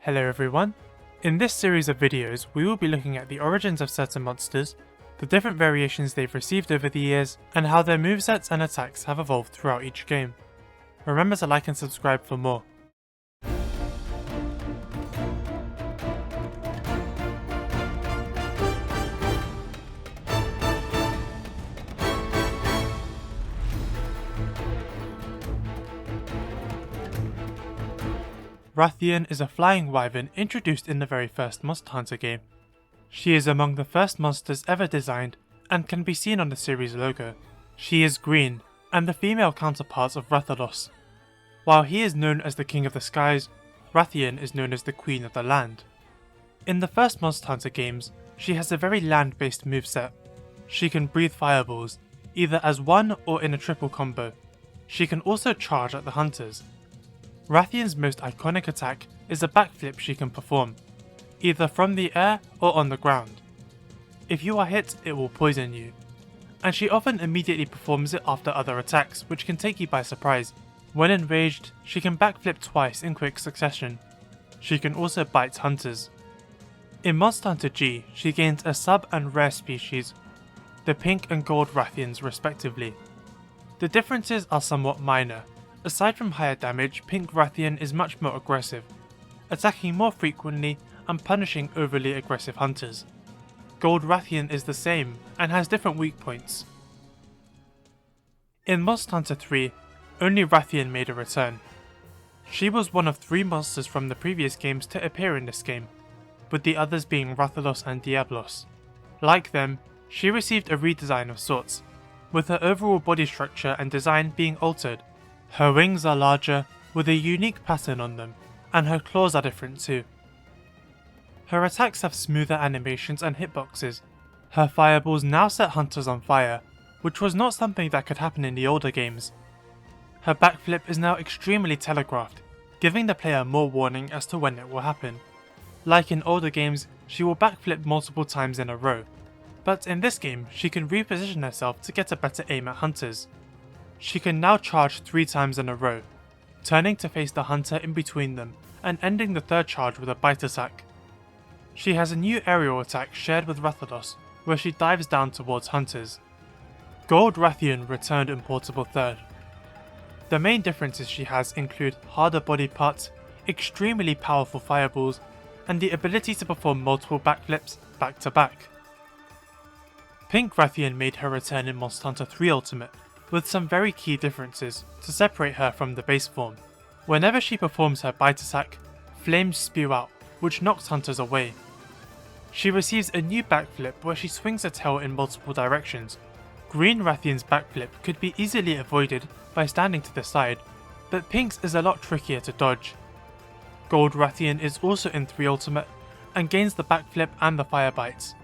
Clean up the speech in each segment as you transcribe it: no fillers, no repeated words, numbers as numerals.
Hello everyone. In this series of videos, we will be looking at the origins of certain monsters, the different variations they've received over the years, and how their movesets and attacks have evolved throughout each game. Remember to like and subscribe for more. Rathian is a flying wyvern introduced in the very first Monster Hunter game. She is among the first monsters ever designed and can be seen on the series logo. She is green and the female counterpart of Rathalos. While he is known as the King of the Skies, Rathian is known as the Queen of the Land. In the first Monster Hunter games, she has a very land-based moveset. She can breathe fireballs, either as one or in a triple combo. She can also charge at the hunters. Rathian's most iconic attack is a backflip she can perform, either from the air or on the ground. If you are hit, it will poison you, and she often immediately performs it after other attacks, which can take you by surprise. When enraged, she can backflip twice in quick succession. She can also bite hunters. In Monster Hunter G, she gains a sub and rare species, the pink and gold Rathians respectively. The differences are somewhat minor. Aside from higher damage, Pink Rathian is much more aggressive, attacking more frequently and punishing overly aggressive hunters. Gold Rathian is the same and has different weak points. In Monster Hunter 3, only Rathian made a return. She was one of 3 monsters from the previous games to appear in this game, with the others being Rathalos and Diablos. Like them, she received a redesign of sorts, with her overall body structure and design being altered. Her wings are larger, with a unique pattern on them, and her claws are different too. Her attacks have smoother animations and hitboxes. Her fireballs now set hunters on fire, which was not something that could happen in the older games. Her backflip is now extremely telegraphed, giving the player more warning as to when it will happen. Like in older games, she will backflip multiple times in a row, but in this game she can reposition herself to get a better aim at hunters. She can now charge 3 times in a row, turning to face the hunter in between them and ending the third charge with a bite attack. She has a new aerial attack shared with Rathalos, where she dives down towards hunters. Gold Rathian returned in Portable 3rd. The main differences she has include harder body parts, extremely powerful fireballs, and the ability to perform multiple backflips back to back. Pink Rathian made her return in Monster Hunter 3 Ultimate, with some very key differences to separate her from the base form. Whenever she performs her bite attack, flames spew out, which knocks hunters away. She receives a new backflip where she swings her tail in multiple directions. Green Rathian's backflip could be easily avoided by standing to the side, but Pink's is a lot trickier to dodge. Gold Rathian is also in 3 Ultimate and gains the backflip and the fire bites.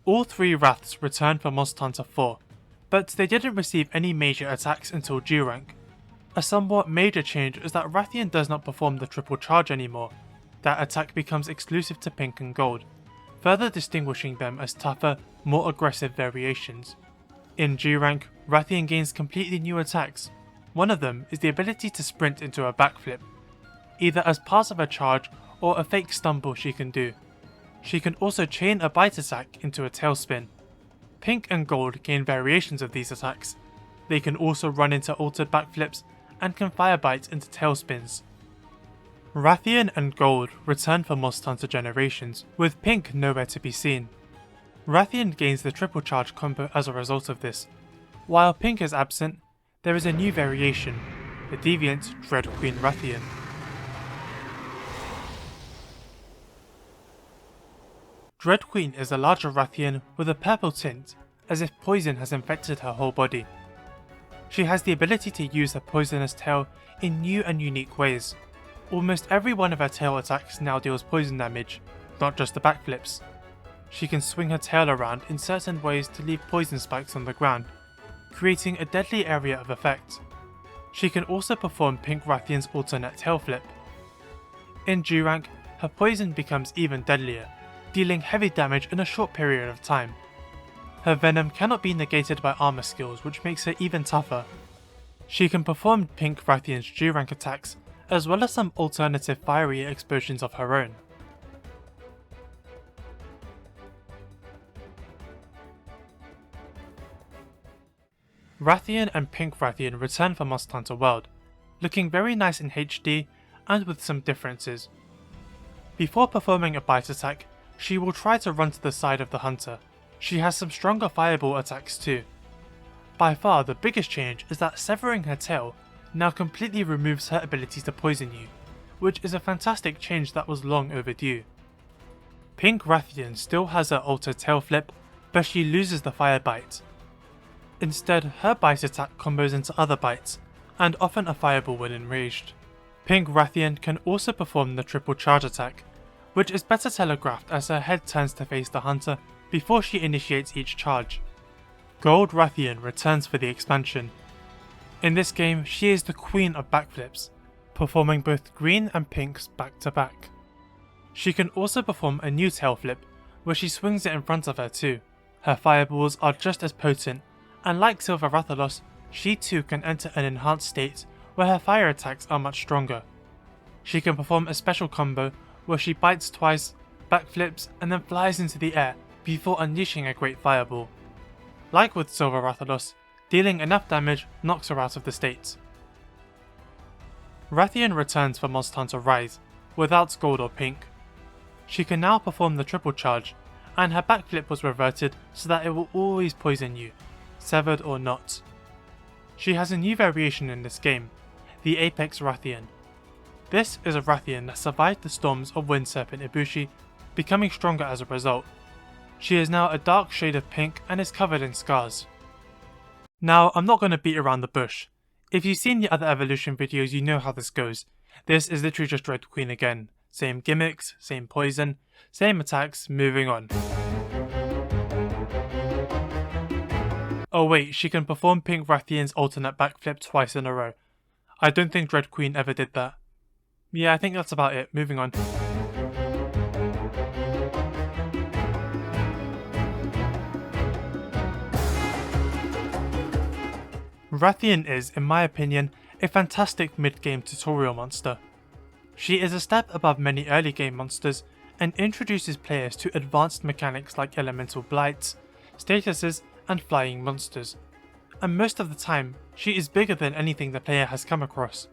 All 3 Raths returned for Monster Hunter 4, but they didn't receive any major attacks until G rank. A somewhat major change is that Rathian does not perform the triple charge anymore. That attack becomes exclusive to Pink and Gold, further distinguishing them as tougher, more aggressive variations. In G rank, Rathian gains completely new attacks. One of them is the ability to sprint into a backflip, either as part of a charge or a fake stumble she can do. She can also chain a bite attack into a tailspin. Pink and Gold gain variations of these attacks. They can also run into altered backflips and can fire bite into tailspins. Rathian and Gold return for Monster Hunter Generations, with Pink nowhere to be seen. Rathian gains the triple charge combo as a result of this. While Pink is absent, there is a new variation, the deviant Dread Queen Rathian. Dread Queen is a larger Rathian with a purple tint, as if poison has infected her whole body. She has the ability to use her poisonous tail in new and unique ways. Almost every one of her tail attacks now deals poison damage, not just the backflips. She can swing her tail around in certain ways to leave poison spikes on the ground, creating a deadly area of effect. She can also perform Pink Rathian's alternate tail flip. In G rank, her poison becomes even deadlier, dealing heavy damage in a short period of time. Her venom cannot be negated by armor skills, which makes her even tougher. She can perform Pink Rathian's G rank attacks as well as some alternative fiery explosions of her own. Rathian and Pink Rathian return for Monster Hunter World, looking very nice in HD and with some differences. Before performing a bite attack, she will try to run to the side of the hunter. She has some stronger fireball attacks too. By far the biggest change is that severing her tail now completely removes her ability to poison you, which is a fantastic change that was long overdue. Pink Rathian still has her altered tail flip, but she loses the fire bite. Instead, her bite attack combos into other bites, and often a fireball when enraged. Pink Rathian can also perform the triple charge attack, which is better telegraphed as her head turns to face the hunter before she initiates each charge. Gold Rathian returns for the expansion. In this game, she is the queen of backflips, performing both green and pinks back to back. She can also perform a new tail flip, where she swings it in front of her too. Her fireballs are just as potent, and like Silver Rathalos, she too can enter an enhanced state where her fire attacks are much stronger. She can perform a special combo where she bites twice, backflips, and then flies into the air before unleashing a great fireball. Like with Silver Rathalos, dealing enough damage knocks her out of the state. Rathian returns for Monster Hunter Rise, without gold or pink. She can now perform the triple charge, and her backflip was reverted so that it will always poison you, severed or not. She has a new variation in this game, the Apex Rathian. This is a Rathian that survived the storms of Wind Serpent Ibushi, becoming stronger as a result. She is now a dark shade of pink and is covered in scars. Now, I'm not going to beat around the bush. If you've seen the other evolution videos, you know how this goes. This is literally just Red Queen again. Same gimmicks, same poison, same attacks, moving on. Oh wait, she can perform Pink Rathian's alternate backflip twice in a row. I don't think Red Queen ever did that. Yeah, I think that's about it, moving on. Rathian is, in my opinion, a fantastic mid-game tutorial monster. She is a step above many early game monsters and introduces players to advanced mechanics like elemental blights, statuses, and flying monsters. And most of the time, she is bigger than anything the player has come across.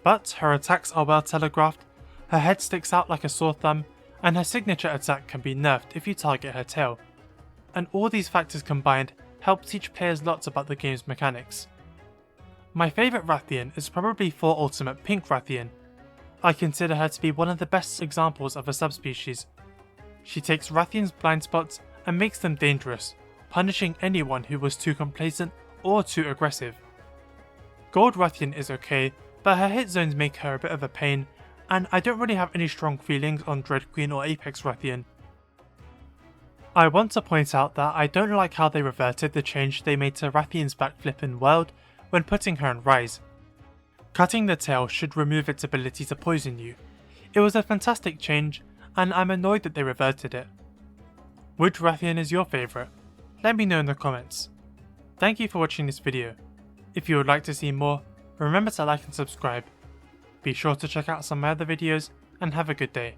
But her attacks are well telegraphed, her head sticks out like a sore thumb, and her signature attack can be nerfed if you target her tail. And all these factors combined help teach players lots about the game's mechanics. My favourite Rathian is probably 4 Ultimate Pink Rathian. I consider her to be one of the best examples of a subspecies. She takes Rathian's blind spots and makes them dangerous, punishing anyone who was too complacent or too aggressive. Gold Rathian is okay, but her hit zones make her a bit of a pain, and I don't really have any strong feelings on Dread Queen or Apex Rathian. I want to point out that I don't like how they reverted the change they made to Rathian's backflip in World when putting her in Rise. Cutting the tail should remove its ability to poison you. It was a fantastic change, and I'm annoyed that they reverted it. Which Rathian is your favourite? Let me know in the comments. Thank you for watching this video. If you would like to see more, remember to like and subscribe. Be sure to check out some of my other videos, and have a good day.